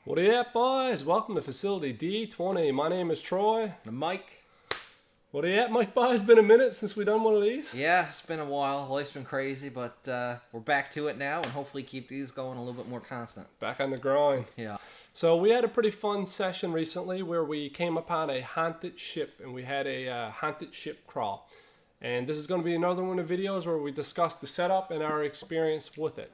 What are you at, boys? Welcome to Facility D20. My name is Troy. And Mike. What are you at, Mike, boys? It's been a minute since we've done one of these. Yeah, it's been a while. Life's been crazy, but we're back to it now and hopefully keep these going a little bit more constant. Back on the grind. Yeah. So we had a pretty fun session recently where we came upon a haunted ship and we had a haunted ship crawl. And this is going to be another one of the videos where we discuss the setup and our experience with it.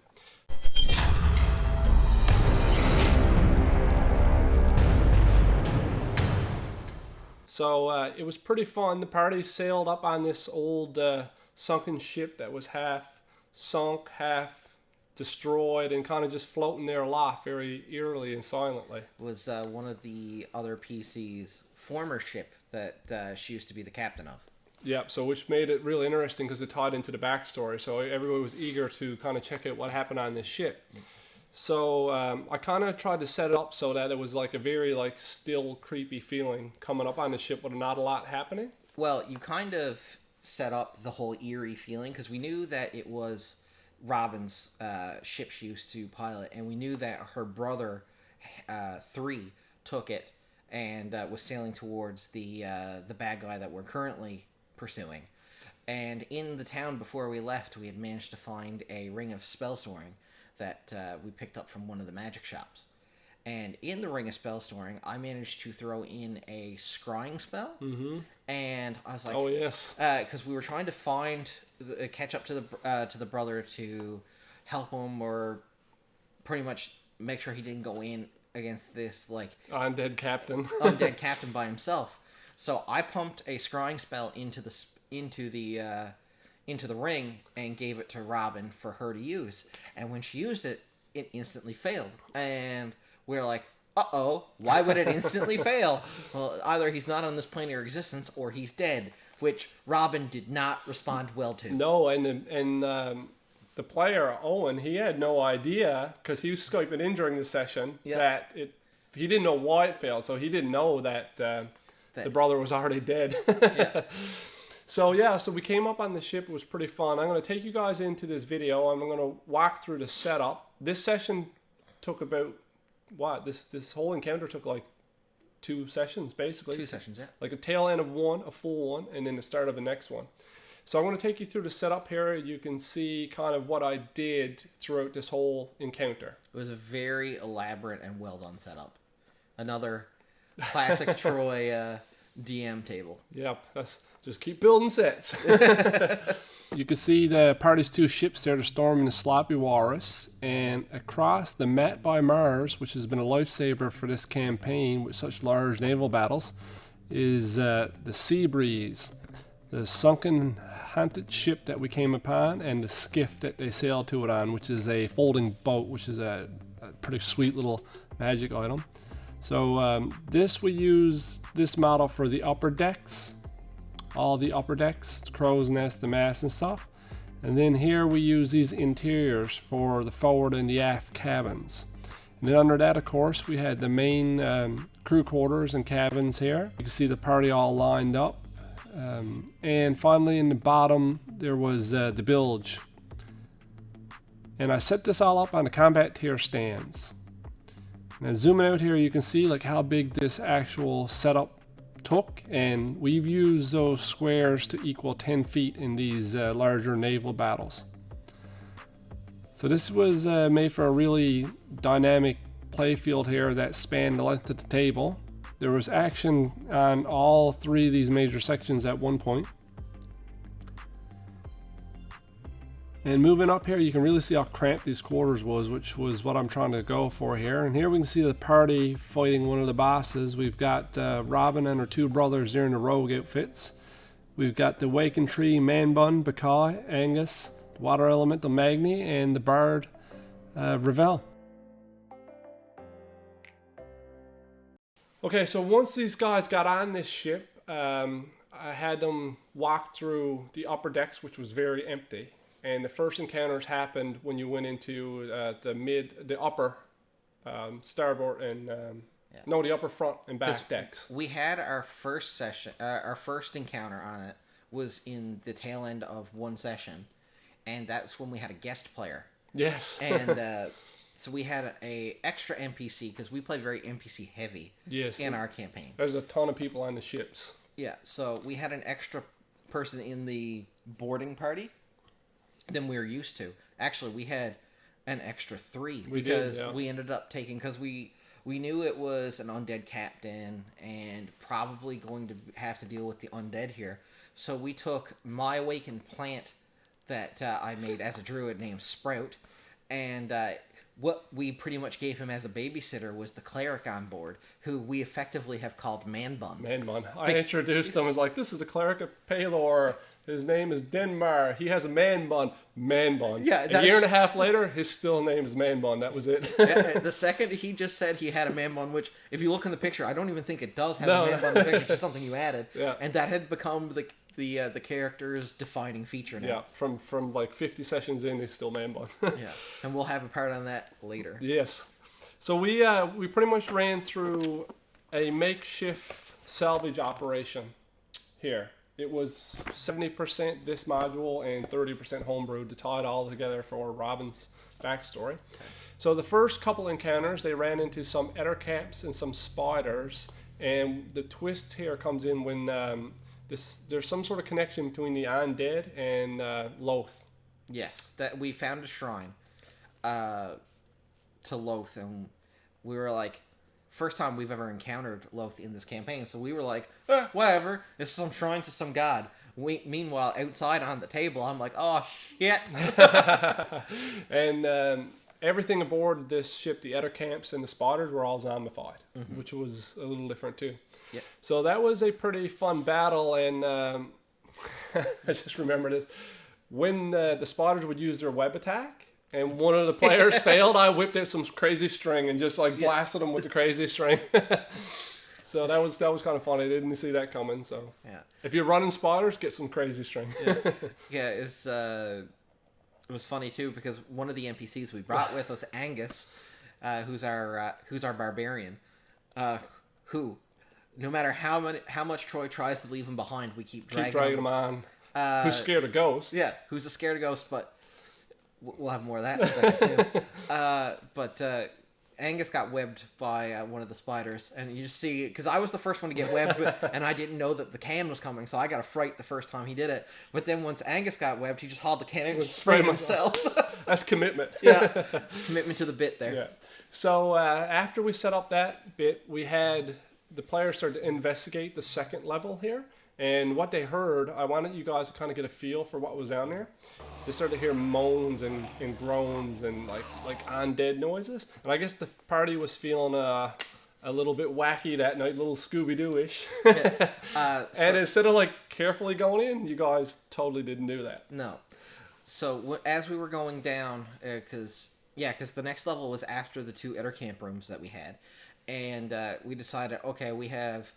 So it was pretty fun. The party sailed up on this old sunken ship that was half sunk, half destroyed, and kind of just floating there aloft very eerily and silently. It was one of the other PC's former ship that she used to be the captain of. Yep, so which made it really interesting because it tied into the backstory. So everybody was eager to kind of check out what happened on this ship. So I kind of tried to set it up so that it was like a very still creepy feeling coming up on the ship with not a lot happening. Well, you kind of set up the whole eerie feeling because we knew that it was Robin's ship she used to pilot, and we knew that her brother 3 took it and was sailing towards the bad guy that we're currently pursuing. And in the town before we left, we had managed to find a ring of spell storing that we picked up from one of the magic shops. And in the ring of spell storing, I managed to throw in a scrying spell. Mm-hmm. And I was like, oh yes, because we were trying to find catch up to the brother to help him, or pretty much make sure he didn't go in against this undead captain by himself. So I pumped a scrying spell into the ring and gave it to Robin for her to use. And when she used it, it instantly failed. And we're like, uh-oh, why would it instantly fail? Well, either he's not on this plane of existence or he's dead, which Robin did not respond well to. No, and the player, Owen, he had no idea because he was Skyping in during the session that he didn't know why it failed, so he didn't know that the brother was already dead. Yeah. So we came up on the ship. It was pretty fun. I'm going to take you guys into this video. I'm going to walk through the setup. This session took about, this whole encounter took 2 sessions, basically. 2 sessions, yeah. Like a tail end of one, a full one, and then the start of the next one. So I'm going to take you through the setup here. You can see kind of what I did throughout this whole encounter. It was a very elaborate and well-done setup. Another classic Troy DM table. Yep, that's just keep building sets. You can see the party's 2 ships there, the Storm and the Sloppy Walrus, and across the Mat by Mars, which has been a lifesaver for this campaign with such large naval battles, is the Sea Breeze, the sunken haunted ship that we came upon, and the skiff that they sailed to it on, which is a folding boat, which is a pretty sweet little magic item. So we use this model for the upper decks, all the upper decks, crow's nest, the mast and stuff. And then here we use these interiors for the forward and the aft cabins. And then under that, of course, we had the main crew quarters and cabins here. You can see the party all lined up. And finally in the bottom, there was the bilge. And I set this all up on the combat tier stands. Now zooming out here, you can see how big this actual setup took, and we've used those squares to equal 10 feet in these larger naval battles. So this was made for a really dynamic play field here that spanned the length of the table. There was action on all 3 of these major sections at one point. And moving up here, you can really see how cramped these quarters was, which was what I'm trying to go for here. And here we can see the party fighting one of the bosses. We've got Robin and her 2 brothers there in the rogue outfits. We've got the Waken Tree, Man-Bun, Bakai, Angus, the Water Elemental Magni, and the Bard, Ravel. Okay, so once these guys got on this ship, I had them walk through the upper decks, which was very empty. And the first encounters happened when you went into the upper starboard and the upper front and back decks. We had our first session, our first encounter on it was in the tail end of one session, and that's when we had a guest player. Yes. And So we had a extra NPC because we played very NPC heavy. Yes. In our campaign. There's a ton of people on the ships. Yeah. So we had an extra person in the boarding party than we were used to. Actually, we had an extra 3 because we ended up taking because we knew it was an undead captain and probably going to have to deal with the undead here. So we took my awakened plant that I made as a druid named Sprout, and what we pretty much gave him as a babysitter was the cleric on board, who we effectively have called Man Bun. Man Bun. I introduced him as like, this is the cleric of Palor. His name is Denmar. He has a man bun. Man Bun. Yeah, a year and a half later, his still name is Man Bun. That was it. The second he just said he had a man bun, which if you look in the picture, I don't even think it does have a man bun in the picture. It's just something you added. Yeah. And that had become the character's defining feature now. Yeah, from like 50 sessions in, he's still Man Bun. Yeah, and we'll have a part on that later. Yes. So we pretty much ran through a makeshift salvage operation here. It was 70% this module and 30% homebrewed to tie it all together for Robin's backstory. Okay. So the first couple encounters, they ran into some ettercaps and some spiders, and the twist here comes in when there's some sort of connection between the undead and Loth. Yes, that we found a shrine to Loth, and we were like, first time we've ever encountered Loth in this campaign, so we were like, whatever, it's some shrine to some god. Meanwhile, outside on the table, I'm like, oh shit. And everything aboard this ship, the ettercamps and the spotters, were all zombified, which was a little different too. Yep. So that was a pretty fun battle, and I just remember this. When the spotters would use their web attack, and one of the players failed, I whipped out some crazy string and just like blasted them with the crazy string. So that was kind of funny. I didn't see that coming. So if you're running spotters, get some crazy string. It was funny too because one of the NPCs we brought with us, Angus, who's our barbarian, who, no matter how much Troy tries to leave him behind, we keep dragging him on. Who's scared of ghosts? Yeah, who's a scared of ghosts, but we'll have more of that in a second too. But Angus got webbed by one of the spiders, and you just see, because I was the first one to get webbed, and I didn't know that the can was coming, so I got a fright the first time he did it. But then once Angus got webbed, he just hauled the can out and sprayed himself. That's commitment. Yeah, it's commitment to the bit there. Yeah. So after we set up that bit, we had the players start to investigate the second level here. And what they heard, I wanted you guys to kind of get a feel for what was down there. They started to hear moans and groans and like undead noises. And I guess the party was feeling a little bit wacky that night, a little Scooby-Doo-ish. And instead of like carefully going in, you guys totally didn't do that. No. So as we were going down, because the next level was after the 2 Ettercamp rooms that we had. And we decided, okay, we have...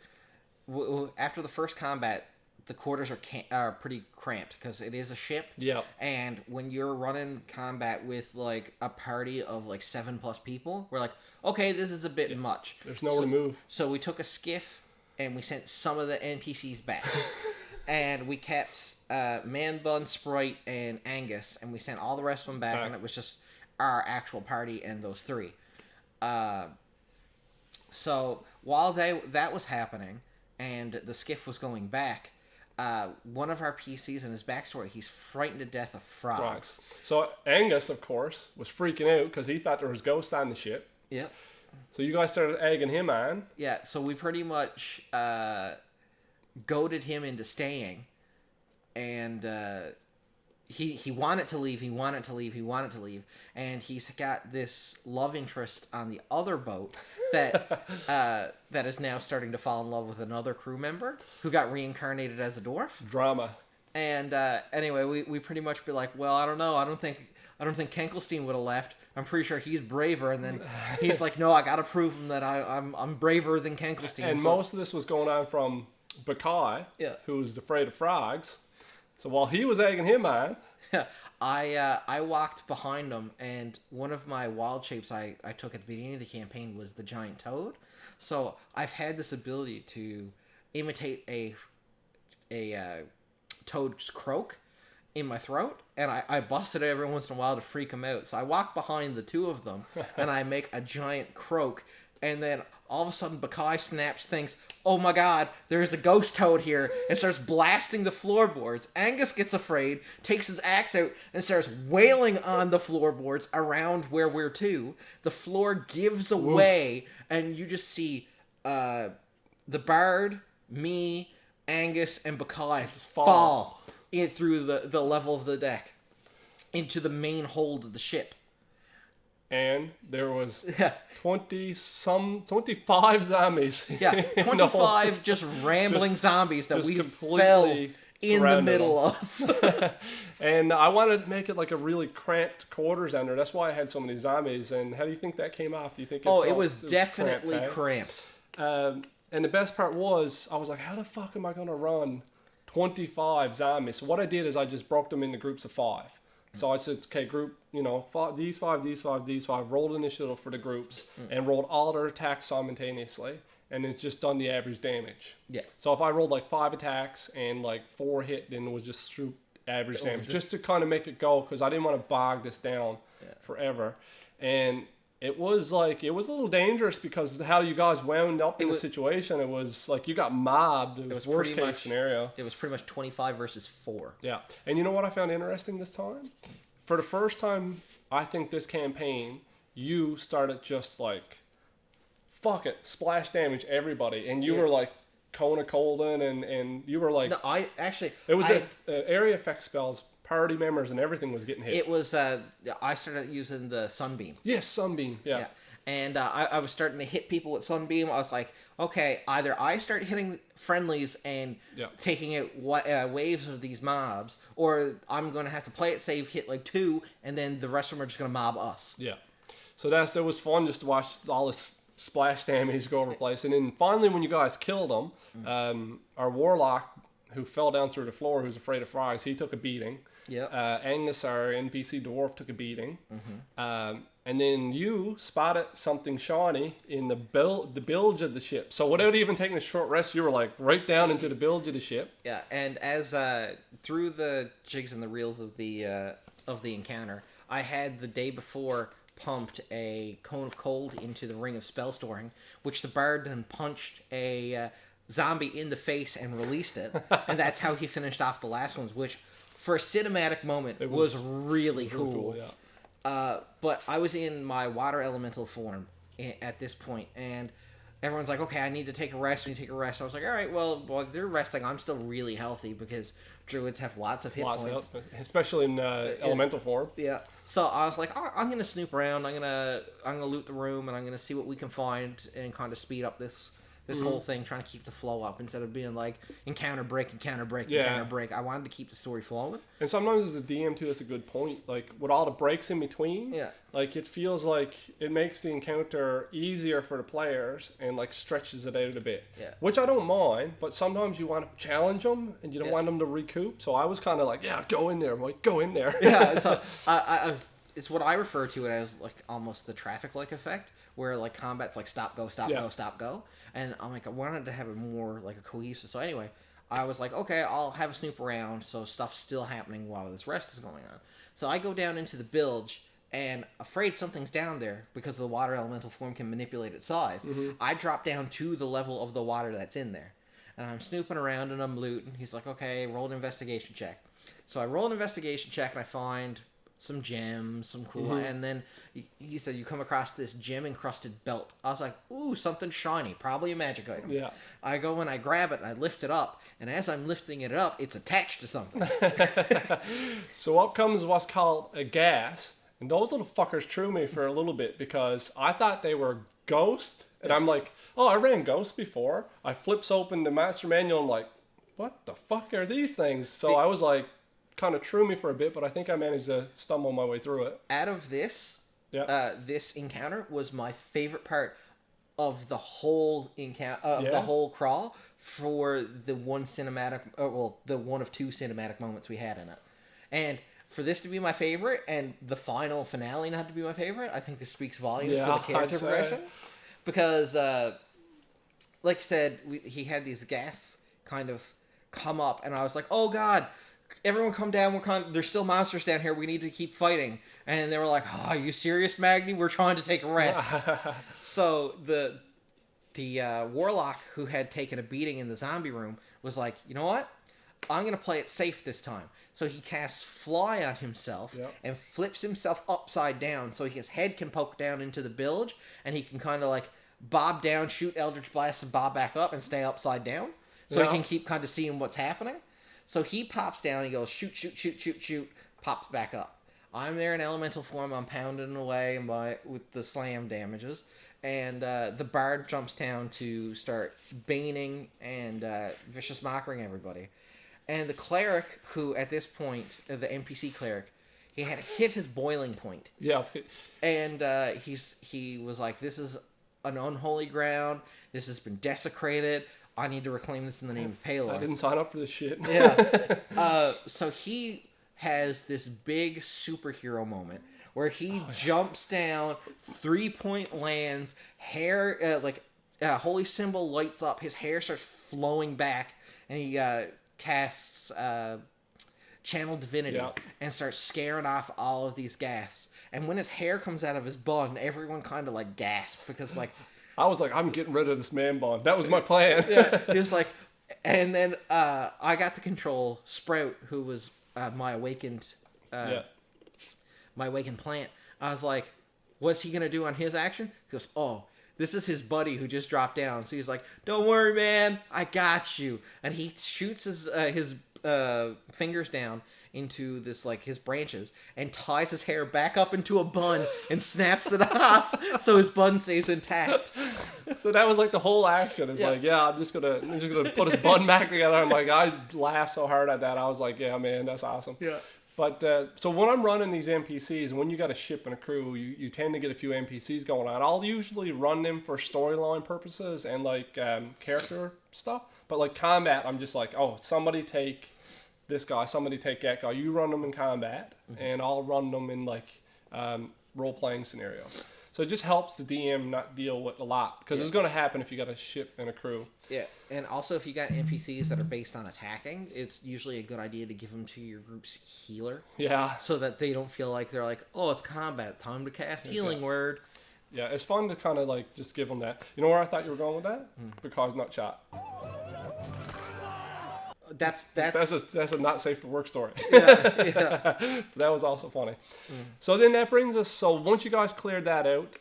after the first combat, the quarters are pretty cramped because it is a ship. Yeah. And when you're running combat with like a party of like 7+ people, we're like, okay, this is a bit much. There's nowhere to move. So we took a skiff and we sent some of the NPCs back. And we kept Man Bun, Sprite, and Angus, and we sent all the rest of them back. And it was just our actual party and those 3. So while that was happening, and the skiff was going back, one of our PCs in his backstory, he's frightened to death of frogs. So Angus, of course, was freaking out because he thought there was ghosts on the ship. Yep. So you guys started egging him on. Yeah, so we pretty much goaded him into staying, and he wanted to leave, and he's got this love interest on the other boat that that is now starting to fall in love with another crew member who got reincarnated as a dwarf. Drama. And anyway, we pretty much be like, well, I don't know, I don't think Kenkelstein would have left. I'm pretty sure he's braver. And then he's like, no, I got to prove him that I'm braver than Kenkelstein. And most of this was going on from Bakai, who was afraid of frogs. So while he was egging him on, I walked behind him, and one of my wild shapes I took at the beginning of the campaign was the giant toad. So I've had this ability to imitate a toad's croak, in my throat, and I busted it every once in a while to freak them out. So I walk behind the two of them, and I make a giant croak, and then all of a sudden Bakai snaps, thinks, oh my god, there's a ghost toad here, and starts blasting the floorboards. Angus gets afraid, takes his axe out, and starts wailing on the floorboards around where we're to. The floor gives away, and you just see the bard, me, Angus, and Bakai fall in through the level of the deck into the main hold of the ship. And there was 25 zombies. Yeah, 25 just rambling zombies that we fell in the middle of. And I wanted to make it like a really cramped quarters down there. That's why I had so many zombies. And how do you think that came off? Do you think it was definitely cramped. And the best part was, I was like, how the fuck am I going to run 25 zombies? So what I did is I just broke them into groups of 5. So I said, okay, group, these five, rolled initiative for the groups, and rolled all their attacks simultaneously, and it's just done the average damage. Yeah. So if I rolled like 5 attacks and like 4 hit, then it was just through average damage, just to kind of make it go, because I didn't want to bog this down forever. And it was a little dangerous because how you guys wound up in the situation. It was like you got mobbed. It was worst case scenario. It was pretty much 25 versus 4. Yeah. And you know what I found interesting this time? For the first time, I think this campaign, you started just like, fuck it, splash damage everybody. And you were like Kona Colden and you were like... No, I actually... It was area effect spells. Party members and everything was getting hit. It was, I started using the Sunbeam. Yes, Sunbeam, yeah. And I was starting to hit people with Sunbeam. I was like, okay, either I start hitting friendlies and taking out waves of these mobs, or I'm going to have to play it safe, hit like 2, and then the rest of them are just going to mob us. Yeah. So it was fun just to watch all this splash damage go over the place. And then finally when you guys killed them, our warlock, who fell down through the floor, who's afraid of frogs, he took a beating. Yeah. Angus, our NPC dwarf, took a beating. And then you spotted something shiny in the bilge of the ship. So without even taking a short rest, you were like right down into the bilge of the ship. Yeah, and as through the jigs and the reels of the encounter, I had the day before pumped a cone of cold into the ring of spell storing, which the bard then punched a zombie in the face and released it, and that's how he finished off the last ones, which for a cinematic moment it was really cool. But I was in my water elemental form at this point, and everyone's like, okay, I need to take a rest. I was like, all right, well, while they're resting, I'm still really healthy because druids have lots of hit points. Especially in elemental form. Yeah. So I was like, I'm going to snoop around. I'm going to loot the room, and I'm going to see what we can find and kind of speed up this whole thing, trying to keep the flow up instead of being like encounter break. I wanted to keep the story flowing. And sometimes as a DM too, that's a good point. Like with all the breaks in between, like it feels like it makes the encounter easier for the players and like stretches it out a bit. Yeah. Which I don't mind, but sometimes you want to challenge them and you don't want them to recoup. So I was kind of like, go in there, I'm like, go in there. Yeah. So it's what I refer to it as like almost the traffic light effect, where like combat's like stop, go, stop, go, stop, go. And I'm like, I wanted to have it more like a cohesive. So anyway, I was like, okay, I'll have a snoop around so stuff's still happening while this rest is going on. So I go down into the bilge and afraid something's down there because the water elemental form can manipulate its size. I drop down to the level of the water that's in there. And I'm snooping around and I'm looting. He's like, okay, roll an investigation check. So I roll an investigation check and I find some gems, some cool, and then he said you come across this gem-encrusted belt. I was like, ooh, something shiny, probably a magic item. Yeah. I go and I grab it and I lift it up, and as I'm lifting it up, it's attached to something. So up comes what's called a gas, and those little fuckers threw me for a little bit because I thought they were ghost, and I'm like, oh, I ran ghost before. I flips open the master manual and I'm like, what the fuck are these things? So I was like, kind of threw me for a bit, but I think I managed to stumble my way through it. Out of this, this encounter was my favorite part of the whole encounter, the whole crawl, for the one cinematic, the one of 2 cinematic moments we had in it. And for this to be my favorite, and the final finale not to be my favorite, I think this speaks volumes for the character progression. Because, like I said, he had these gas kind of come up, and I was like, oh god, everyone come down. There's still monsters down here. We need to keep fighting. And they were like, oh, are you serious, Magni? We're trying to take a rest. So the warlock who had taken a beating in the zombie room was like, you know what? I'm going to play it safe this time. So he casts Fly on himself and flips himself upside down so his head can poke down into the bilge and he can kind of like bob down, shoot Eldritch Blast, and bob back up and stay upside down. So he can keep kind of seeing what's happening. So he pops down, he goes shoot, shoot, shoot, shoot, shoot, pops back up. I'm there in elemental form. I'm pounding away with the slam damages. And the bard jumps down to start baning and vicious mockering everybody. And the cleric, who at this point, the NPC cleric, he had hit his boiling point. Yeah. And he was like, this is an unholy ground. This has been desecrated. I need to reclaim this in the name of Palor. I didn't sign up for this shit. Yeah. So he has this big superhero moment where he jumps down, 3-point lands, hair, holy symbol lights up, his hair starts flowing back, and he casts Channel Divinity and starts scaring off all of these ghasts. And when his hair comes out of his bun, everyone kind of like gasps because like... I was like, I'm getting rid of this man bun. That was my plan. He was like... And then I got to control Sprout, who was my awakened plant. I was like, what's he gonna do on his action? He goes, oh, this is his buddy who just dropped down. So he's like, don't worry, man, I got you. And he shoots his fingers down into this, like, his branches and ties his hair back up into a bun and snaps it off so his bun stays intact. So that was like the whole action. It's like, I'm just gonna put his bun back together. I'm like, I laughed so hard at that. I was like, yeah, man, that's awesome. Yeah. But so when I'm running these NPCs, when you got a ship and a crew, you tend to get a few NPCs going on. I'll usually run them for storyline purposes and like character stuff. But like combat, I'm just like, oh, somebody take this guy, somebody take that guy. You run them in combat, and I'll run them in like role-playing scenarios. So it just helps the DM not deal with a lot, because it's going to happen if you got a ship and a crew. Yeah, and also if you got NPCs that are based on attacking, it's usually a good idea to give them to your group's healer. Yeah. So that they don't feel like they're like, oh, it's combat, time to cast healing word. Yeah, it's fun to kind of like just give them that. You know where I thought you were going with that? Because Nut Shot. That's a not safe for work story. Yeah. That was also funny. So then that brings us. So once you guys cleared that out,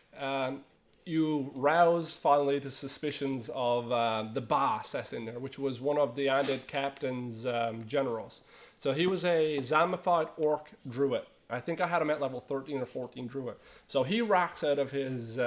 you roused finally the suspicions of the boss that's in there, which was one of the undead captain's generals. So he was a zombified orc druid. I think I had him at level 13 or 14 druid. So he rocks out of his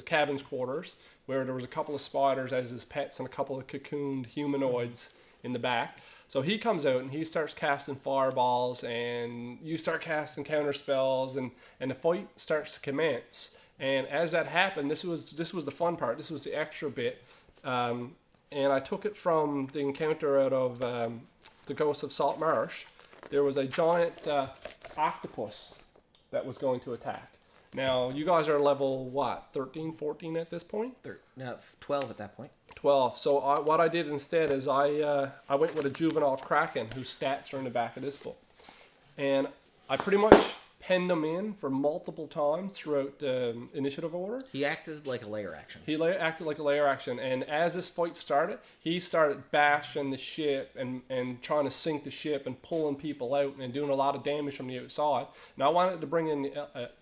cabin's quarters, where there was a couple of spiders as his pets and a couple of cocooned humanoids in the back. So he comes out and he starts casting fireballs, and you start casting counter spells, and the fight starts to commence. And as that happened, this was the fun part. This was the extra bit. And I took it from the encounter out of the Ghost of Saltmarsh. There was a giant octopus that was going to attack. Now, you guys are level, what, 13, 14 at this point? 12 at that point. 12. So what I did instead is I went with a juvenile kraken whose stats are in the back of this book. And I pretty much penned them in for multiple times throughout the initiative order. He acted like a layer action. Acted like a layer action. And as this fight started, he started bashing the ship and trying to sink the ship and pulling people out and doing a lot of damage from the outside. Now, I wanted to bring in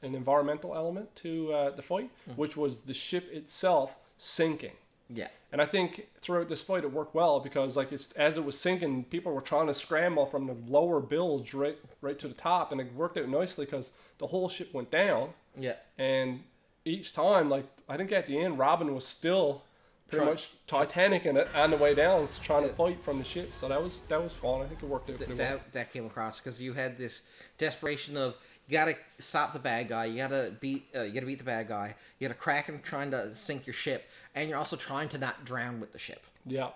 an environmental element to the fight, which was the ship itself sinking. Yeah. And I think throughout this fight it worked well, because like as it was sinking, people were trying to scramble from the lower bilge right to the top, and it worked out nicely because the whole ship went down. Yeah. And each time, like I think at the end, Robin was still pretty much Titanic in it on the way down, trying to fight from the ship. So that was fun. I think it worked out pretty well. That came across because you had this desperation of, you gotta stop the bad guy. You gotta beat the bad guy. You got a Kraken trying to sink your ship, and you're also trying to not drown with the ship. Yeah.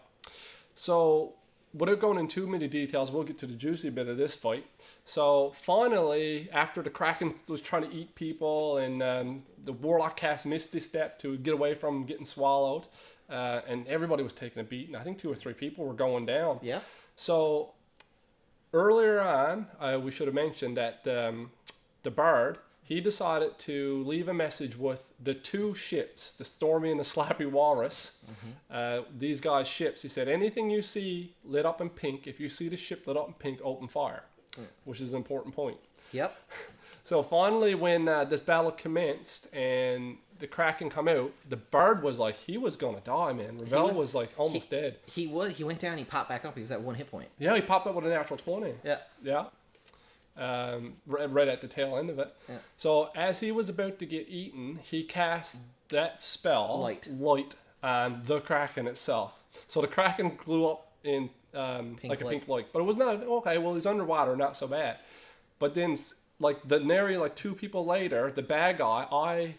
So, without going into too many details, we'll get to the juicy bit of this fight. So, finally, after the Kraken was trying to eat people, and the Warlock cast Misty Step to get away from getting swallowed, and everybody was taking a beating. I think 2 or 3 people were going down. Yeah. So, earlier on, we should have mentioned that the Bard, he decided to leave a message with the 2 ships, the Stormy and the Slappy Walrus. These guys' ships. He said, anything you see lit up in pink, if you see the ship lit up in pink, open fire, which is an important point. Yep. So finally, when this battle commenced and the Kraken come out, the Bard was like, he was going to die, man. Ravel was like almost dead. He went down, he popped back up, he was at 1 hit point. Yeah, he popped up with a natural 20. Yeah. Yeah. Right at the tail end of it. Yeah. So as he was about to get eaten, he cast that spell, Light, on the Kraken itself. So the Kraken blew up in like a pink light. But it was not, okay, well, he's underwater, not so bad. But then, like, the nary, like, 2 people later, the bad guy, I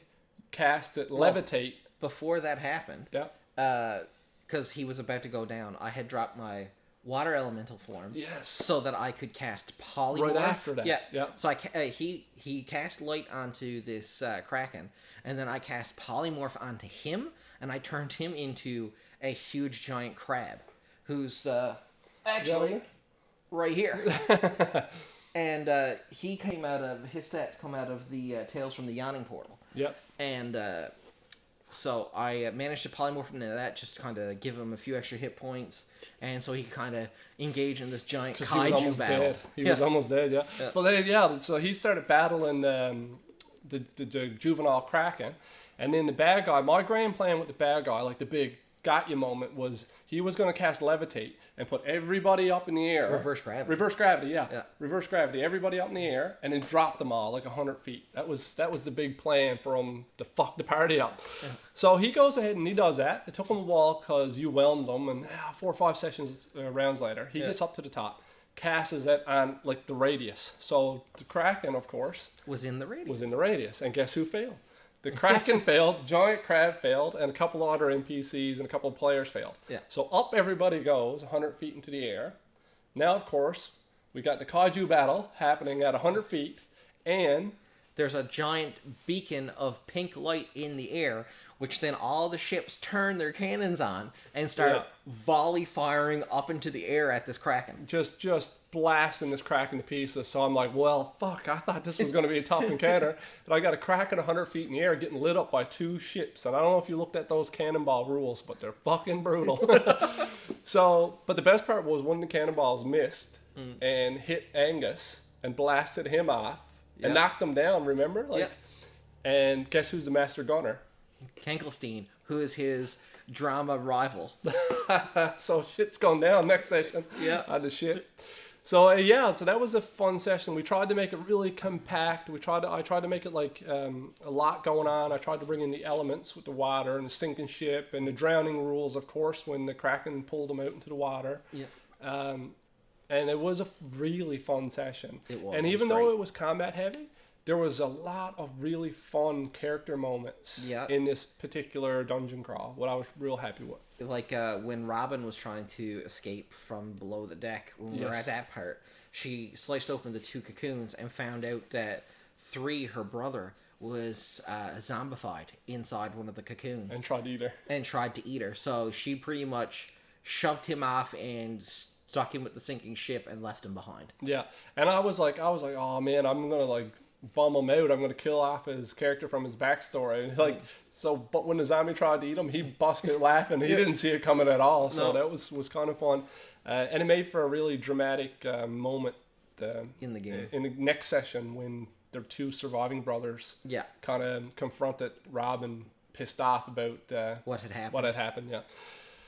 cast it levitate. Before that happened, because he was about to go down, I had dropped my water elemental form. Yes. So that I could cast polymorph. Right after that. Yeah. So he cast light onto this Kraken, and then I cast polymorph onto him, and I turned him into a huge giant crab, who's actually right here. And he came out of, his stats come out of the Tales from the Yawning Portal. Yep. And so I managed to polymorph him into that, just to kind of give him a few extra hit points, and so he could kind of engage in this giant kaiju battle. He was almost dead, yeah. So he started battling the juvenile Kraken, and then the bad guy, my grand plan with the bad guy, like the big got you moment, was he was going to cast levitate and put everybody up in the air. Reverse gravity. Reverse gravity, yeah. Reverse gravity, everybody up in the air, and then drop them all like 100 feet. That was the big plan for him to fuck the party up. Yeah. So he goes ahead and he does that. It took him a while because you whelmed him, and 4 or 5 sessions rounds later, he gets up to the top, casts it on like the radius. So the Kraken, of course, was in the radius. And guess who failed? The Kraken failed, the giant crab failed, and a couple of other NPCs and a couple of players failed. Yeah. So up everybody goes, 100 feet into the air. Now, of course, we got the kaiju battle happening at 100 feet, and there's a giant beacon of pink light in the air, which then all the ships turn their cannons on and start volley firing up into the air at this Kraken. Just blasting this Kraken to pieces. So I'm like, well, fuck, I thought this was going to be a tough encounter. But I got a Kraken 100 feet in the air getting lit up by 2 ships. And I don't know if you looked at those cannonball rules, but they're fucking brutal. But the best part was when the cannonballs missed and hit Angus and blasted him off and knocked him down, remember? And guess who's the master gunner? Kankelstein, who is his drama rival. So shit's going down next session on the ship. So so that was a fun session. We tried to make it really compact. I tried to make it like a lot going on. I tried to bring in the elements with the water and the sinking ship and the drowning rules, of course, when the Kraken pulled them out into the water. Yeah. And it was a really fun session. It was. And even though it was combat heavy, there was a lot of really fun character moments in this particular dungeon crawl, what I was real happy with. Like when Robin was trying to escape from below the deck, when we were at that part, she sliced open the 2 cocoons and found out that 3, her brother, was zombified inside one of the cocoons. And tried to eat her. So she pretty much shoved him off and stuck him with the sinking ship and left him behind. Yeah, and I was like, oh man, I'm gonna like bum him out. I'm gonna kill off his character from his backstory. And but when the zombie tried to eat him, he busted laughing. He didn't see it coming at all. So that was kind of fun, and it made for a really dramatic moment in the game. In the next session when their 2 surviving brothers kind of confronted Robin, pissed off about what had happened. Yeah.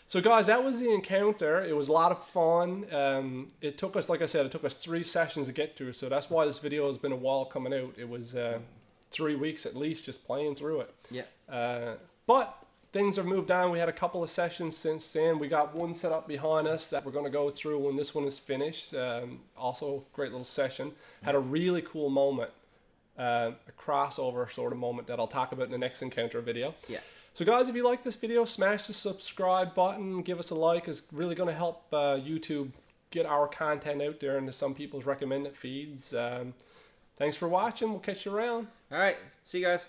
So guys, that was the encounter. It was a lot of fun. It took us, like I said, 3 sessions to get through. So that's why this video has been a while coming out. It was 3 weeks at least just playing through it. Yeah. But things have moved on. We had a couple of sessions since then. We got one set up behind us that we're going to go through when this one is finished. Also, great little session. Had a really cool moment, a crossover sort of moment that I'll talk about in the next encounter video. Yeah. So guys, if you like this video, smash the subscribe button, give us a like. It's really going to help YouTube get our content out there into some people's recommended feeds. Thanks for watching. We'll catch you around. All right. See you guys.